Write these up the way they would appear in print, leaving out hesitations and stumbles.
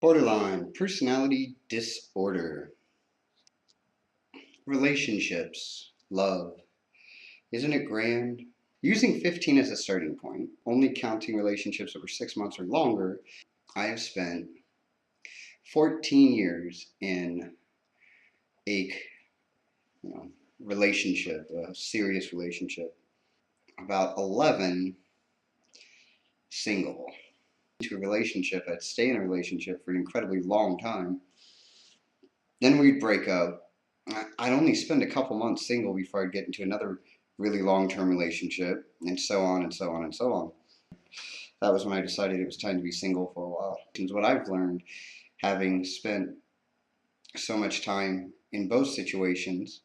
Borderline personality disorder. Relationships. Love. Isn't it grand? Using 15 as a starting point, only counting relationships over 6 months or longer, I have spent 14 years in a relationship, a serious relationship. About 11 single. To a relationship, I'd stay in a relationship for an incredibly long time. Then we'd break up. I'd only spend a couple months single before I'd get into another really long-term relationship, and so on and so on and so on. That was when I decided it was time to be single for a while. What I've learned, having spent so much time in both situations,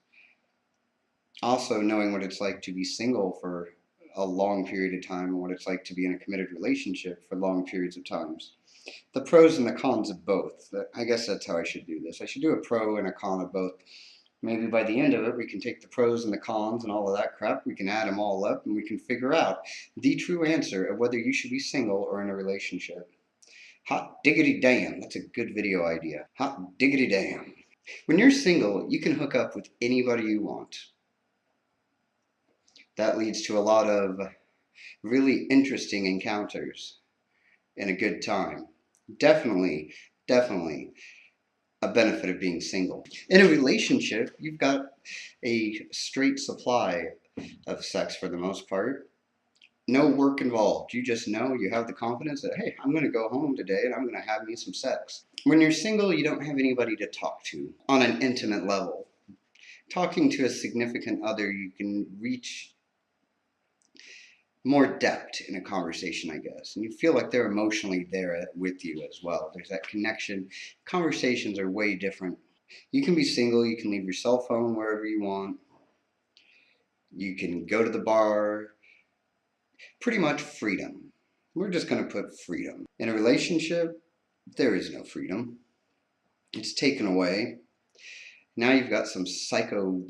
also knowing what it's like to be single for a long period of time and what it's like to be in a committed relationship for long periods of times. The pros and the cons of both. I guess that's how I should do this. I should do a pro and a con of both. Maybe by the end of it, we can take the pros and the cons and all of that crap, we can add them all up, and we can figure out the true answer of whether you should be single or in a relationship. Hot diggity damn, that's a good video idea. Hot diggity damn. When you're single, you can hook up with anybody you want. That leads to a lot of really interesting encounters and a good time. Definitely a benefit of being single. In a relationship, you've got a straight supply of sex for the most part. No work involved. You just know, you have the confidence that, hey, I'm going to go home today and I'm going to have me some sex. When you're single, you don't have anybody to talk to on an intimate level. Talking to a significant other, you can reach more depth in a conversation, I guess, and you feel like they're emotionally there with you as well. There's that connection. Conversations are way different. You can be single, you can leave your cell phone wherever you want, you can go to the bar, pretty much freedom. We're just going to put freedom. In a relationship, there is no freedom. It's taken away. Now you've got some psycho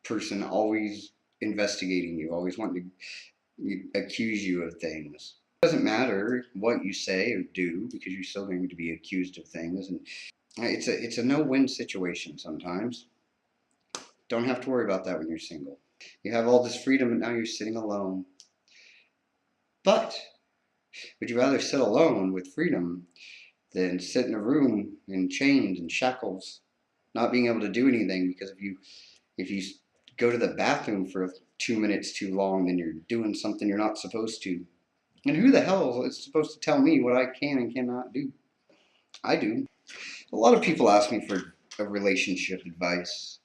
person always investigating you, always wanting to accuse you of things. It doesn't matter what you say or do because you're still going to be accused of things, and it's a no-win situation sometimes. Don't have to worry about that when you're single. You have all this freedom and now you're sitting alone. But would you rather sit alone with freedom than sit in a room in chains and shackles, not being able to do anything because if you go to the bathroom for 2 minutes too long, then you're doing something you're not supposed to. And who the hell is supposed to tell me what I can and cannot do? I do. A lot of people ask me for a relationship advice.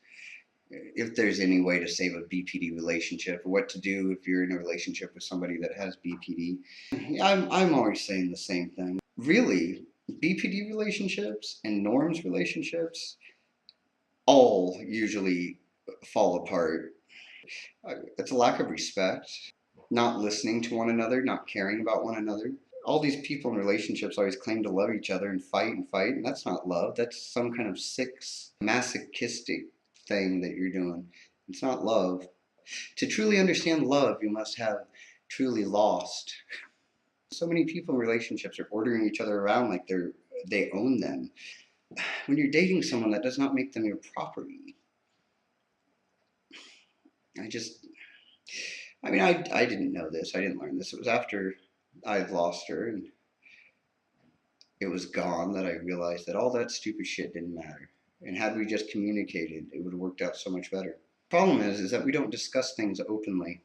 If there's any way to save a BPD relationship, or what to do if you're in a relationship with somebody that has BPD. I'm always saying the same thing. Really, BPD relationships and norms relationships all usually fall apart. It's a lack of respect, not listening to one another, not caring about one another. All these people in relationships always claim to love each other and fight, and that's not love. That's some kind of sick, masochistic thing that you're doing. It's not love. To truly understand love, you must have truly lost. So many people in relationships are ordering each other around like they own them. When you're dating someone, that does not make them your property. I didn't know this. I didn't learn this. It was after I had lost her and it was gone that I realized that all that stupid shit didn't matter. And had we just communicated, it would have worked out so much better. The problem is that we don't discuss things openly.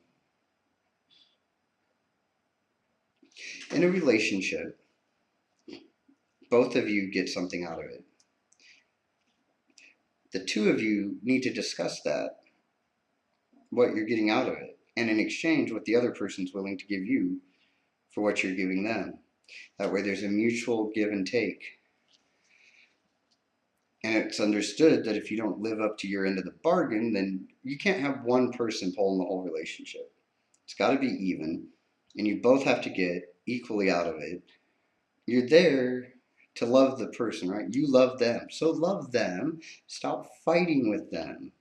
In a relationship, both of you get something out of it. The two of you need to discuss that, what you're getting out of it, and in exchange what the other person's willing to give you for what you're giving them. That way there's a mutual give and take. And it's understood that if you don't live up to your end of the bargain, then you can't have one person pulling the whole relationship. It's got to be even, and you both have to get equally out of it. You're there to love the person, right? You love them, so love them. Stop fighting with them.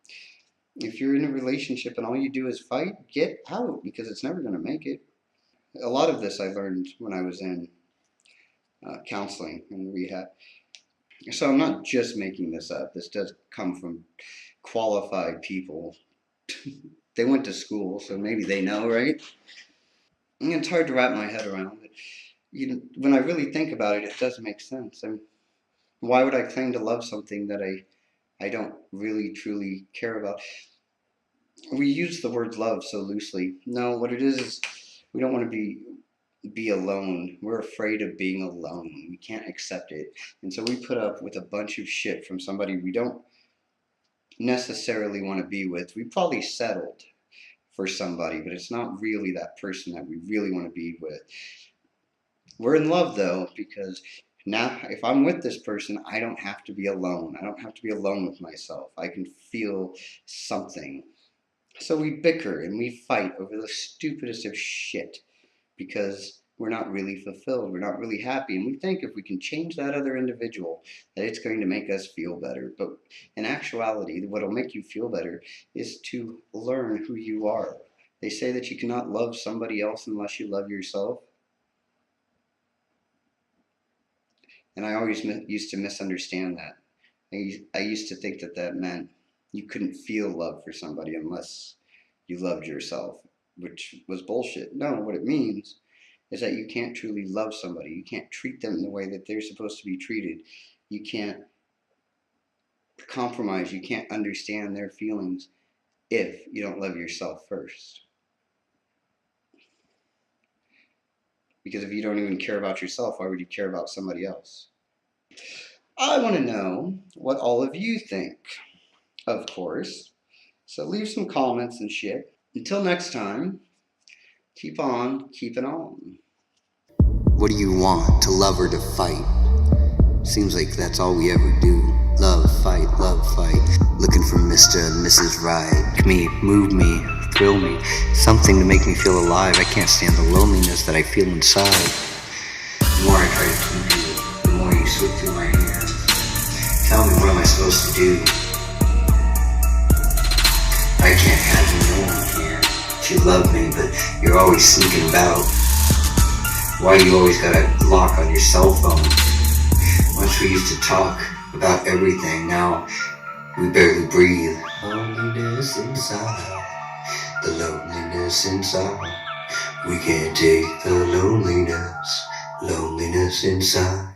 If you're in a relationship and all you do is fight, get out, because it's never going to make it. A lot of this I learned when I was in counseling and rehab. So I'm not just making this up. This does come from qualified people. They went to school, so maybe they know, right? And it's hard to wrap my head around, but when I really think about it, it does make sense. I mean, why would I claim to love something that I don't really truly care about? We use the word love so loosely. No, what it is we don't want to be alone. We're afraid of being alone. We can't accept it. And so we put up with a bunch of shit from somebody we don't necessarily want to be with. We probably settled for somebody, but it's not really that person that we really want to be with. We're in love though, because now if I'm with this person, I don't have to be alone. I don't have to be alone with myself. I can feel something. So we bicker and we fight over the stupidest of shit because we're not really fulfilled. We're not really happy. And we think if we can change that other individual, that it's going to make us feel better. But in actuality, what will make you feel better is to learn who you are. They say that you cannot love somebody else unless you love yourself. And I always used to misunderstand that. I used to think that that meant you couldn't feel love for somebody unless you loved yourself, which was bullshit. No, what it means is that you can't truly love somebody. You can't treat them the way that they're supposed to be treated. You can't compromise. You can't understand their feelings if you don't love yourself first. Because if you don't even care about yourself, why would you care about somebody else? I want to know what all of you think, of course. So leave some comments and shit. Until next time, keep on keeping on. What do you want? To love or to fight? Seems like that's all we ever do. Love, fight, looking for Mr. and Mrs. Right. Me, move me, thrill me, something to make me feel alive. I can't stand the loneliness that I feel inside. The more I try to keep you, the more you slip through my hands. Tell me, what am I supposed to do? I can't have you, no one can. You love me, but you're always sneaking about. Why you always got a lock on your cell phone? Once we used to talk about everything, now we barely breathe. Loneliness inside, the loneliness inside. We can't take the loneliness inside.